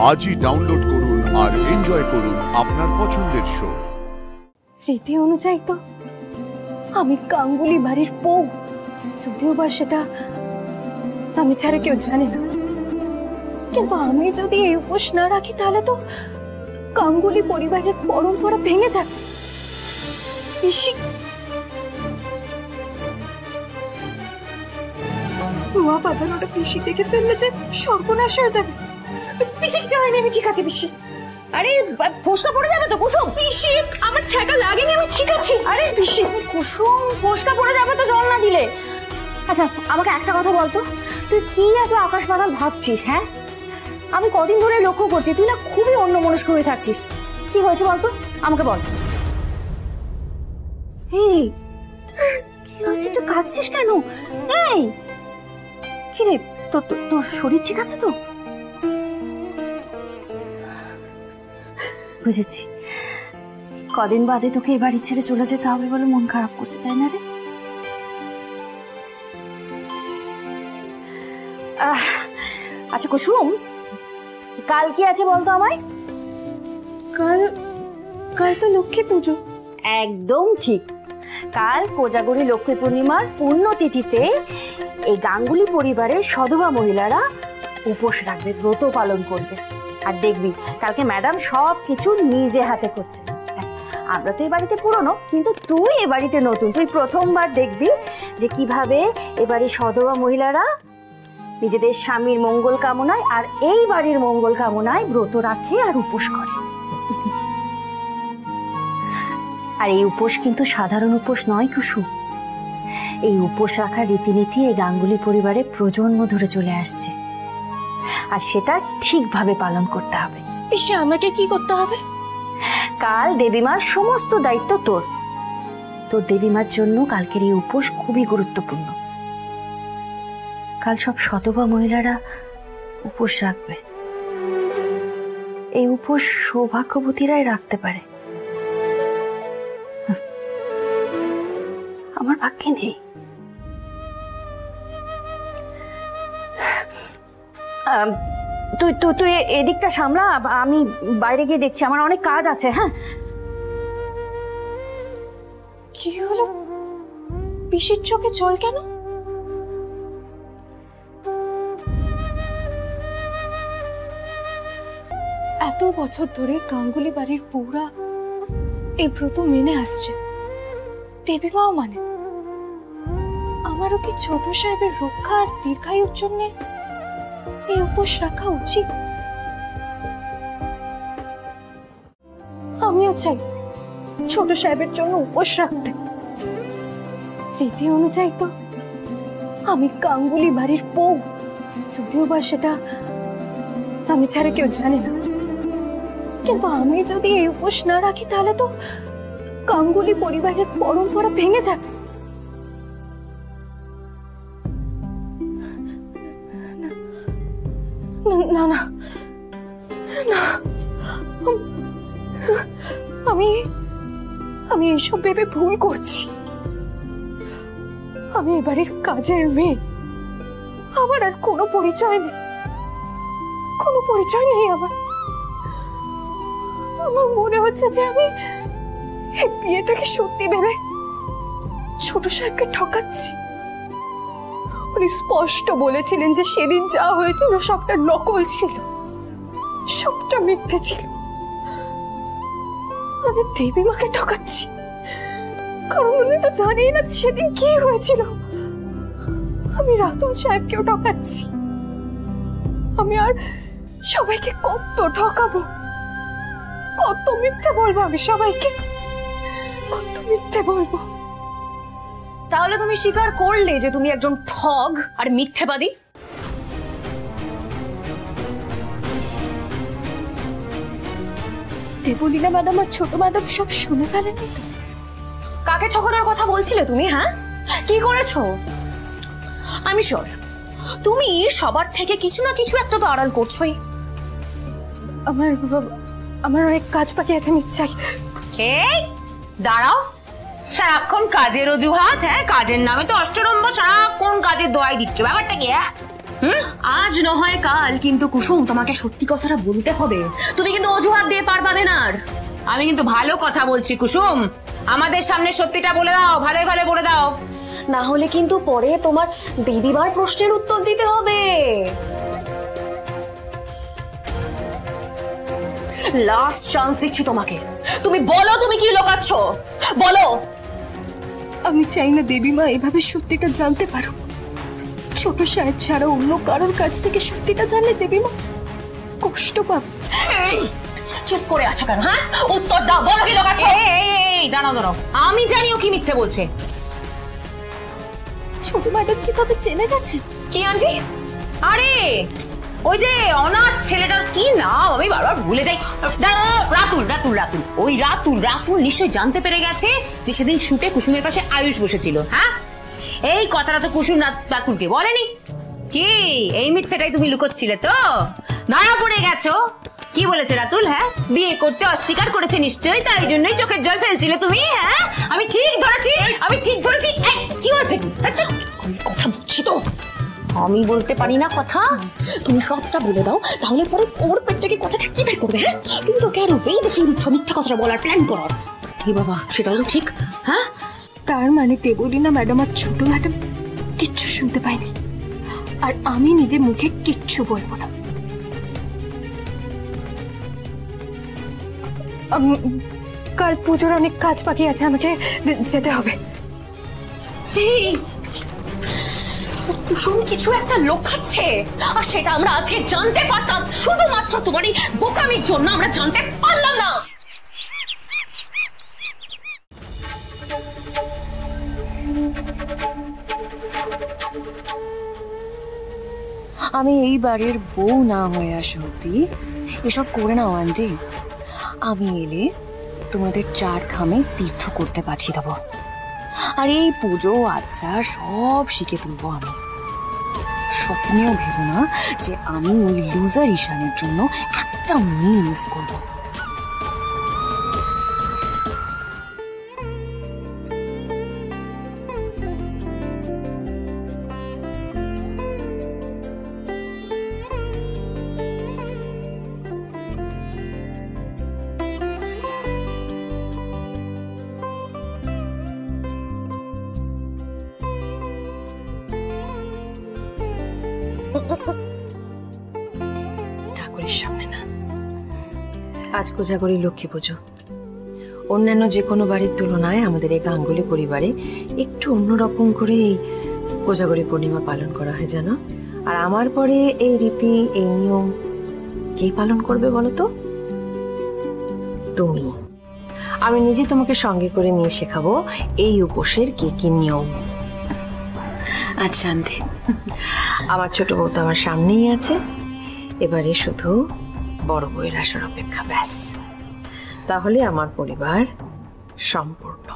আজই ডাউনলোড করুন আর এনজয় করুন আপনার পছন্দের শো। রীতি অনুযায়ী তো আমি গাঙ্গুলি বাড়ির বউ, যদিও বা সেটা আমি ছাড়া কেউ জানে না। কিন্তু আমি যদি এই উপোস না রাখি তাহলে তো গাঙ্গুলি পরিবারের পরম্পরা ভেঙে যাবে। পিসি রুয়া বাঁধানোটা পিসি দেখে ফেললে যে সর্বনাশ হয়ে যাবে। পিসি কিছু হয়নি, আমি ঠিক আছে পিসি। আরে ফোসকা পড়ে যাবে তো কুসুম। পিসি আমার ছ্যাঁকা লাগেনি, আমি ঠিক আছি। আরে পিসি কুসুম ফোসকা পড়ে যাবে তো জল না দিলে। আচ্ছা আমাকে একটা কথা বলতো, তুই কি এত আকাশ পাতাল ভাবছিস? হ্যাঁ আমি কদিন ধরে লক্ষ্য করছি তুই না খুবই অন্যমনস্ক হয়ে থাকছিস। কি হয়েছে বলতো, আমাকে বল। এই কি হয়েছে, তুই কাঁদছিস কেন? এই কি রে, তোর শরীর ঠিক আছে তো? বুঝেছি, কদিন বাদে তোকে এই বাড়ি ছেড়ে চলে যেতে হবে বলে মন খারাপ করছে, তাই না রে? আচ্ছা কুসুম, কাল কি আছে বলতো আমায়? কাল তো লক্ষ্মী পুজো। একদম ঠিক, কাল কোজাগরি লক্ষ্মী পূর্ণিমার পুণ্যতিথিতে এই গাঙ্গুলি পরিবারের সধবা মহিলারা উপোস রাখবে, ব্রত পালন করবে। আর দেখবি কালকে ম্যাডাম সব কিছু নিজে হাতে করছে। আমরা তো এই বাড়িতে পুরনো, কিন্তু তুই এ বাড়িতে নতুন, তুই প্রথমবার দেখবি যে কিভাবে এবারে সধবা মহিলারা নিজেদের স্বামীর মঙ্গল কামনায় আর এই বাড়ির মঙ্গল কামনায় ব্রত রাখে আর উপোস করে। আর এই উপোস কিন্তু সাধারণ উপোস নয় কুসুম, এই উপোস রাখার রীতিনীতি এই গাঙ্গুলি পরিবারে প্রজন্ম ধরে চলে আসছে, আর সেটা ঠিকভাবে পালন করতে হবে। পিসি আমাকে কি করতে হবে? কাল দেবীমার সমস্ত দায়িত্ব তোর দেবীমার জন্য কালকের এই উপোস খুবই গুরুত্বপূর্ণ। কাল সব সধবা মহিলারা উপোস রাখবে। এই উপোস সৌভাগ্যবতীরাই রাখতে পারে, আমার ভাগ্যে নেই। তুই এদিকটা সামলা, আমি বাইরে গিয়ে দেখছি, আমার অনেক কাজ আছে। হ্যাঁ কি হলো, পিসির চোখে জল কেন? এত বছর ধরে গাঙ্গুলি বাড়ির বউরা এই ব্রত মেনে আসছে, দেবীমাও মানে। আমারও কি ছোট সাহেবের রক্ষা আর দীর্ঘায়ুর জন্য এই উপোস রাখা উচিত? আমিও চাই ছোট সাহেবের জন্য উপোস রাখতে। রীতি অনুযায়ী তো আমি গাঙ্গুলি বাড়ির বউ, যদিও বা সেটা আমি ছাড়া কেউ জানে না। কিন্তু আমি যদি এই উপোস না রাখি তাহলে তো গাঙ্গুলি পরিবারের পরম্পরা ভেঙে যাবে। না না না, আমি এইসব ভেবে ভুল করছি। আমি এবারের কাজের মেয়ে, আমার আর কোনো পরিচয় নেই, কোনো পরিচয় নেই আমার। আমার মনে হচ্ছে যে আমি এই বিয়েটাকে সত্যি ভেবে ছোট সাহেবকে ঠকাচ্ছি। উনি স্পষ্ট বলেছিলেন যে সেদিন যা হয়েছিল সবটা নকল ছিল, সবটা মিথ্যে ছিল। আমি দেবীমাকে ঠকাচ্ছি, কারণ উনি তো জানেই না যে সেদিন কি হয়েছিল। আমি রাতুল সাহেবকেও ঠকাচ্ছি। আমি আর সবাইকে কত ঠকাবো, কত মিথ্যে বলবো, আমি সবাইকে কত মিথ্যে বলবো। তাহলে তুমি স্বীকার করলে যে তুমি একজন ঠগ আর মিথ্যেবাদী। দেবলীনা ম্যাডাম আর ছোট ম্যাডাম সব শুনে ফেলেনি তো? কাকে ঠকানোর কথা বলছিলে তুমি? হ্যাঁ কি করেছো? আমি শিওর তুমি সবার থেকে কিছু না কিছু একটা তো আড়াল করছোই। আমার অনেক কাজ বাকি আছে, আমি চাই। এই দাঁড়াও, সারাক্ষণ কাজের অজুহাত? হ্যাঁ কাজের নামে তো অষ্টরম্ভ সারাক্ষণ কাজের দোয়াই দিচ্ছ, ব্যাপারটা কি? আজ না হয় কাল, কিন্তু কুসুম তোমাকে সত্যি কথাটা বলতে হবে। তুমি কিন্তু অজুহাত দিয়ে পার পাবে না আর। আমি কিন্তু ভালো কথা বলছি কুসুম, আমাদের সামনে সত্যিটা বলে দাও, ভালোই ভালো বলে দাও। না হলে কিন্তু পরে তোমার দেবীবার প্রশ্নের উত্তর দিতে হবে। লাস্ট চান্স দিচ্ছি তোমাকে, তুমি বলো তুমি কি লুকাচ্ছ, বলো। আমি চাই না দেবী মা এভাবে সত্যিটা জানতে পারো। ছোট সাহেব ছাড়া অন্য কারোর কাছ থেকে সত্যিটা জানলে দেবী মা কষ্ট পাবে। এই, চুপ করে আছো কেন? হ্যাঁ, উত্তর দাও, বলো কি লুকাচ্ছ। এই দাঁড়াও দাঁড়াও, আমি জানি ও কি মিথ্যে বলছে। ছোট ম্যাডাম কি তবে জেনে গেছে? কি আন্টি? আরে ওই যে অনাথ ছেলেটার কি নাম আমি বারবার ভুলে যাই। রাতুল রাতুল রাতুল, ওই রাতুল রাতুল নিশ্চয়ই জানতে পেরে গেছে যে সেদিন শুটে কুসুমের পাশে আয়ুষ বসেছিল। হ্যাঁ, এই কথাটা তো কুসুম রাতুলকে বলেনি। কি এই মিথ্যেটাই তুমি লুকোচ্ছিলে তো? ধরা পড়ে গেছো। কি বলেছে রাতুল? হ্যাঁ, বিয়ে করতে অস্বীকার করেছে নিশ্চয়ই, তাই জন্যই চোখের জল ফেলছিলে তুমি। হ্যাঁ, আমি ঠিক ধরেছি, আমি ঠিক ধরেছি। কি হয়েছে? কি আমি কথা বলছি তো, আমি বলতে পারি না কথা? তুমি সবটা বলে দাও, তাহলে পরে ওর পেট থেকে কথাটা কি বের করবে? হ্যাঁ, তুমি তো কেন এই দেখিয়ে দিচ্ছ মিথ্যা কথাটা বলার প্ল্যান করার। কি বাবা, সেটাও তো ঠিক। হ্যাঁ, তার মানে দেবলীনা ম্যাডাম আর ছোট ম্যাডাম কিচ্ছু শুনতে পায়নি, আর আমি নিজে মুখে কিচ্ছু বলবো না। কাল পুজোর অনেক কাজ বাকি আছে, আমাকে যেতে হবে। এই, কুসুম কিছু একটা লুকাচ্ছে, আর সেটা আমরা আজকে জানতে পারতাম, শুধুমাত্র তোমার এই বোকামির জন্য আমরা জানতে পারলাম না। আমি এই বাড়ির বউ না হয়ে আসা অব্দি এসব করে নাও আন্টি। আমি এলে তোমাদের 4 ধামে তীর্থ করতে পাঠিয়ে দেবো, আর এই পুজো আচ্ছা সব শিখে তুলবো আমি। স্বপ্নেও ভেবো না যে আমি ওই লুজার ঈশানের জন্য একটা মিল মিস করবো। ঠাকুরের সামনে না, আজ কোজাগরি লক্ষ্মী পুজো। অন্যান্য যে কোনো বাড়ির তুলনায় আমাদের এই গাঙ্গুলি পরিবারে একটু অন্যরকম করে এই কোজাগরি পূর্ণিমা পালন করা হয় জানো। আর আমার পরে এই রীতি এই নিয়ম কে পালন করবে বলো তো? তুমি। আমি নিজে তোমাকে সঙ্গে করে নিয়ে শেখাবো এই উপোসের কি কি নিয়ম। আচ্ছা আন্টি। আমার ছোট বউ তো আমার সামনেই আছে, এবারে শুধু বড় বউয়ের আসার অপেক্ষা, ব্যাস। তাহলে আমার পরিবার সম্পূর্ণ।